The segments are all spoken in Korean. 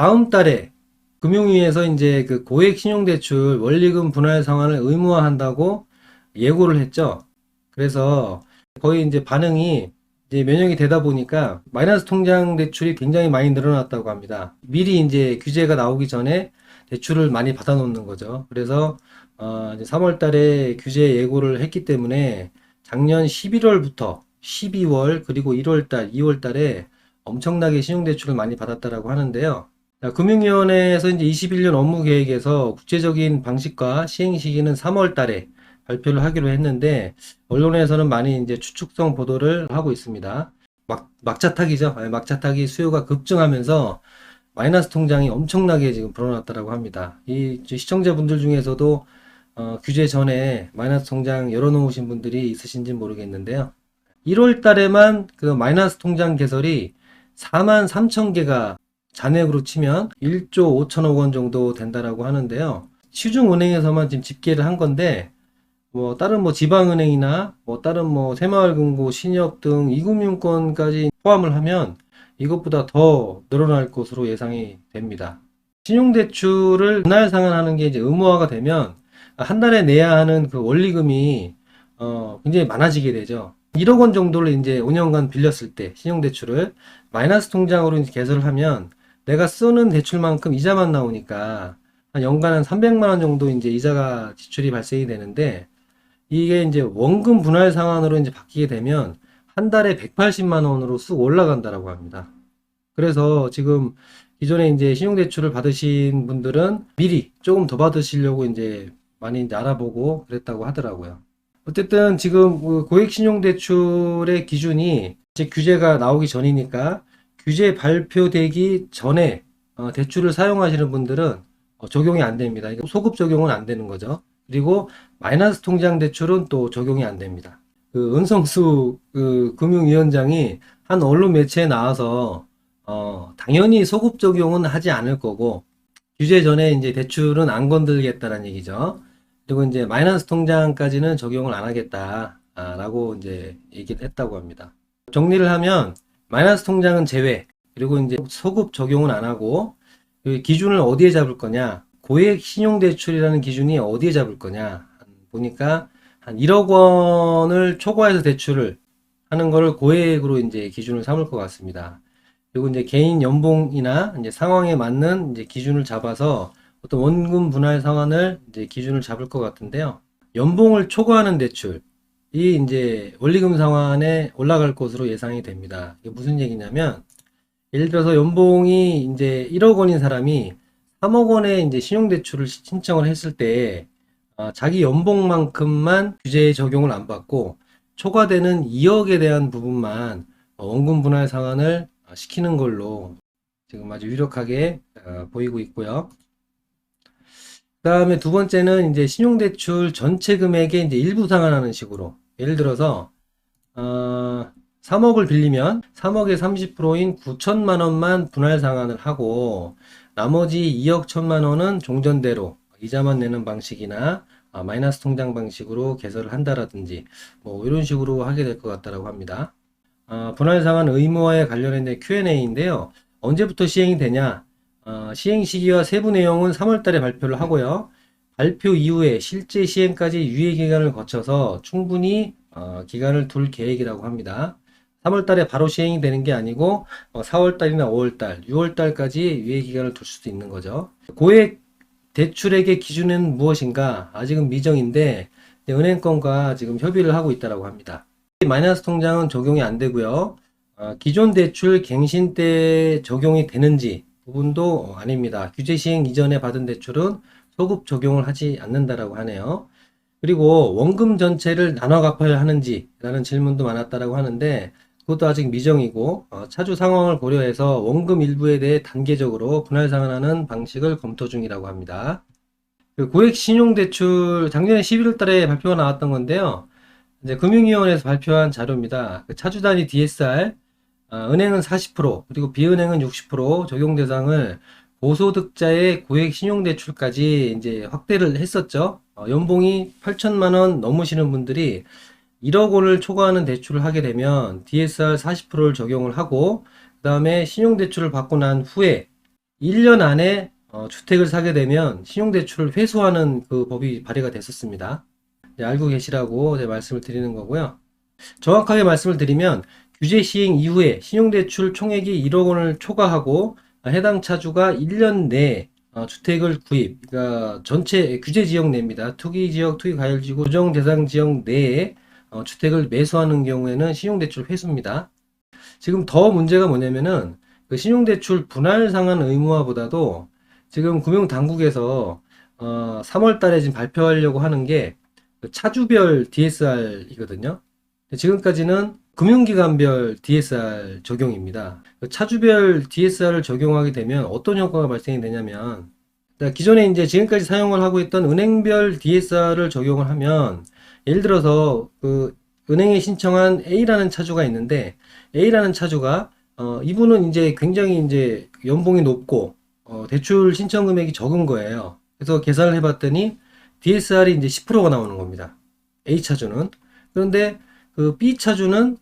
다음 달에 금융위에서 이제 그 고액 신용대출 원리금 분할 상환을 의무화한다고 예고를 했죠. 그래서 거의 이제 반응이 이제 면역이 되다 보니까 마이너스 통장 대출이 굉장히 많이 늘어났다고 합니다. 미리 이제 규제가 나오기 전에 대출을 많이 받아 놓는 거죠. 그래서 이제 3월 달에 규제 예고를 했기 때문에 작년 11월부터 12월 그리고 1월 달, 2월 달에 엄청나게 신용대출을 많이 받았다라고 하는데요. 자, 금융위원회에서 이제 21년 업무 계획에서 구체적인 방식과 시행 시기는 3월 달에 발표를 하기로 했는데, 언론에서는 많이 이제 추측성 보도를 하고 있습니다. 막차타기죠. 막차타기 수요가 급증하면서 마이너스 통장이 엄청나게 지금 불어났다라고 합니다. 이 시청자분들 중에서도 규제 전에 마이너스 통장 열어놓으신 분들이 있으신지 모르겠는데요. 1월 달에만 그 마이너스 통장 개설이 4만 3천 개가 잔액으로 치면 1조 5천억 원 정도 된다라고 하는데요. 시중은행에서만 지금 집계를 한 건데, 뭐 다른 뭐 지방은행이나 뭐 다른 뭐 새마을금고, 신협 등 이금융권까지 포함을 하면 이것보다 더 늘어날 것으로 예상이 됩니다. 신용대출을 분할 상환하는 게 이제 의무화가 되면 한 달에 내야 하는 그 원리금이 굉장히 많아지게 되죠. 1억 원 정도를 이제 5년간 빌렸을 때 신용대출을 마이너스 통장으로 이제 개설을 하면 내가 쓰는 대출만큼 이자만 나오니까 한 연간 한 300만 원 정도 이제 이자가 지출이 발생이 되는데, 이게 이제 원금 분할 상환으로 이제 바뀌게 되면 한 달에 180만 원으로 쑥 올라간다라고 합니다. 그래서 지금 기존에 이제 신용대출을 받으신 분들은 미리 조금 더 받으시려고 이제 많이 이제 알아보고 그랬다고 하더라고요. 어쨌든 지금 그 고액 신용대출의 기준이 이제 규제가 나오기 전이니까, 규제 발표되기 전에 대출을 사용하시는 분들은 적용이 안 됩니다. 이거 소급 적용은 안 되는 거죠. 그리고 마이너스 통장 대출은 또 적용이 안 됩니다. 그 은성수 그 금융위원장이 한 언론 매체에 나와서 당연히 소급 적용은 하지 않을 거고, 규제 전에 이제 대출은 안 건들겠다라는 얘기죠. 그리고 이제 마이너스 통장까지는 적용을 안 하겠다라고 이제 얘기를 했다고 합니다. 정리를 하면 마이너스 통장은 제외, 그리고 이제 소급 적용은 안 하고, 그 기준을 어디에 잡을 거냐, 고액 신용대출이라는 기준이 어디에 잡을 거냐 보니까 한 1억 원을 초과해서 대출을 하는 거를 고액으로 이제 기준을 삼을 것 같습니다. 그리고 이제 개인 연봉이나 이제 상황에 맞는 이제 기준을 잡아서 어떤 원금 분할 상환을 이제 기준을 잡을 것 같은데요. 연봉을 초과하는 대출이 이제 원리금 상환에 올라갈 것으로 예상이 됩니다. 이게 무슨 얘기냐면, 예를 들어서 연봉이 이제 1억 원인 사람이 3억 원의 이제 신용대출을 신청을 했을 때, 자기 연봉만큼만 규제에 적용을 안 받고 초과되는 2억에 대한 부분만 원금 분할 상환을 시키는 걸로 지금 아주 유력하게 보이고 있고요. 그 다음에 두 번째는 이제 신용대출 전체 금액의 이제 일부 상환하는 식으로, 예를 들어서 3억을 빌리면 3억의 30%인 9천만 원만 분할 상환을 하고, 나머지 2억 1천만 원은 종전대로 이자만 내는 방식이나 마이너스 통장 방식으로 개설을 한다라든지 뭐 이런 식으로 하게 될 것 같다라고 합니다. 분할 상환 의무화에 관련된 Q&A인데요. 언제부터 시행이 되냐? 시행 시기와 세부 내용은 3월 달에 발표를 하고요. 발표 이후에 실제 시행까지 유예 기간을 거쳐서 충분히 기간을 둘 계획이라고 합니다. 3월 달에 바로 시행이 되는 게 아니고 4월 달이나 5월 달, 6월 달까지 유예 기간을 둘 수도 있는 거죠. 고액 대출액의 기준은 무엇인가? 아직은 미정인데 은행권과 지금 협의를 하고 있다고 합니다. 마이너스 통장은 적용이 안 되고요. 기존 대출 갱신 때 적용이 되는지 부분도 아닙니다. 규제 시행 이전에 받은 대출은 소급 적용을 하지 않는다라고 하네요. 그리고 원금 전체를 나눠 갚아야 하는지 라는 질문도 많았다라고 하는데, 그것도 아직 미정이고 차주 상황을 고려해서 원금 일부에 대해 단계적으로 분할 상환하는 방식을 검토 중이라고 합니다. 그 고액 신용대출 작년에 11월 달에 발표가 나왔던 건데요. 이제 금융위원회에서 발표한 자료입니다. 그 차주 단위 DSR, 은행은 40% 그리고 비은행은 60% 적용 대상을 고소득자의 고액 신용대출까지 이제 확대를 했었죠. 연봉이 8천만 원 넘으시는 분들이 1억 원을 초과하는 대출을 하게 되면 DSR 40%를 적용을 하고, 그 다음에 신용대출을 받고 난 후에 1년 안에 주택을 사게 되면 신용대출을 회수하는 그 법이 발의가 됐었습니다. 네, 알고 계시라고 말씀을 드리는 거고요. 정확하게 말씀을 드리면 규제 시행 이후에 신용대출 총액이 1억 원을 초과하고 해당 차주가 1년 내에 주택을 구입, 그러니까 전체 규제 지역 내입니다. 투기 지역, 투기 가열 지구, 조정 대상 지역 내에 주택을 매수하는 경우에는 신용대출 회수입니다. 지금 더 문제가 뭐냐면은 그 신용대출 분할 상환 의무화보다도 지금 금융당국에서 3월 달에 지금 발표하려고 하는 게 그 차주별 DSR이거든요. 지금까지는 금융기관별 DSR 적용입니다. 그 차주별 DSR을 적용하게 되면 어떤 효과가 발생이 되냐면, 그러니까 기존에 이제 지금까지 사용을 하고 있던 은행별 DSR을 적용을 하면, 예를 들어서 그 은행에 신청한 A라는 차주가 있는데, A라는 차주가 이분은 이제 굉장히 이제 연봉이 높고 대출 신청 금액이 적은 거예요. 그래서 계산을 해봤더니 DSR이 이제 10%가 나오는 겁니다. A 차주는. 그런데 그 B 차주는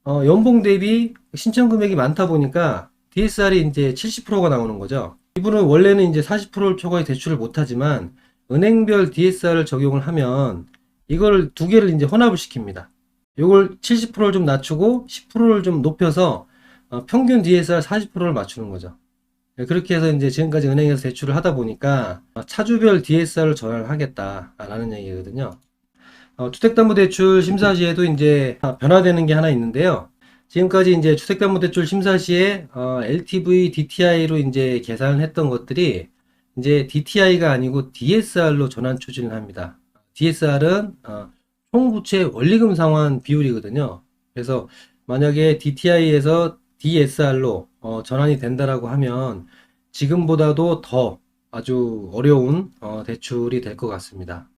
연봉 대비 신청 금액이 많다 보니까 DSR이 이제 70%가 나오는 거죠. 이분은 원래는 이제 40%를 초과해 대출을 못 하지만 은행별 DSR을 적용을 하면 이걸 두 개를 이제 혼합을 시킵니다. 이걸 70%를 좀 낮추고 10%를 좀 높여서 평균 DSR 40%를 맞추는 거죠. 네, 그렇게 해서 이제 지금까지 은행에서 대출을 하다 보니까 차주별 DSR을 전환을 하겠다라는 얘기거든요. 주택담보대출 심사 시에도 이제 변화되는 게 하나 있는데요. 지금까지 이제 주택담보대출 심사 시에 LTV, DTI로 이제 계산을 했던 것들이 이제 DTI가 아니고 DSR로 전환 추진을 합니다. DSR은 총부채 원리금 상환 비율이거든요. 그래서 만약에 DTI에서 DSR로 전환이 된다라고 하면 지금보다도 더 아주 어려운 대출이 될 것 같습니다.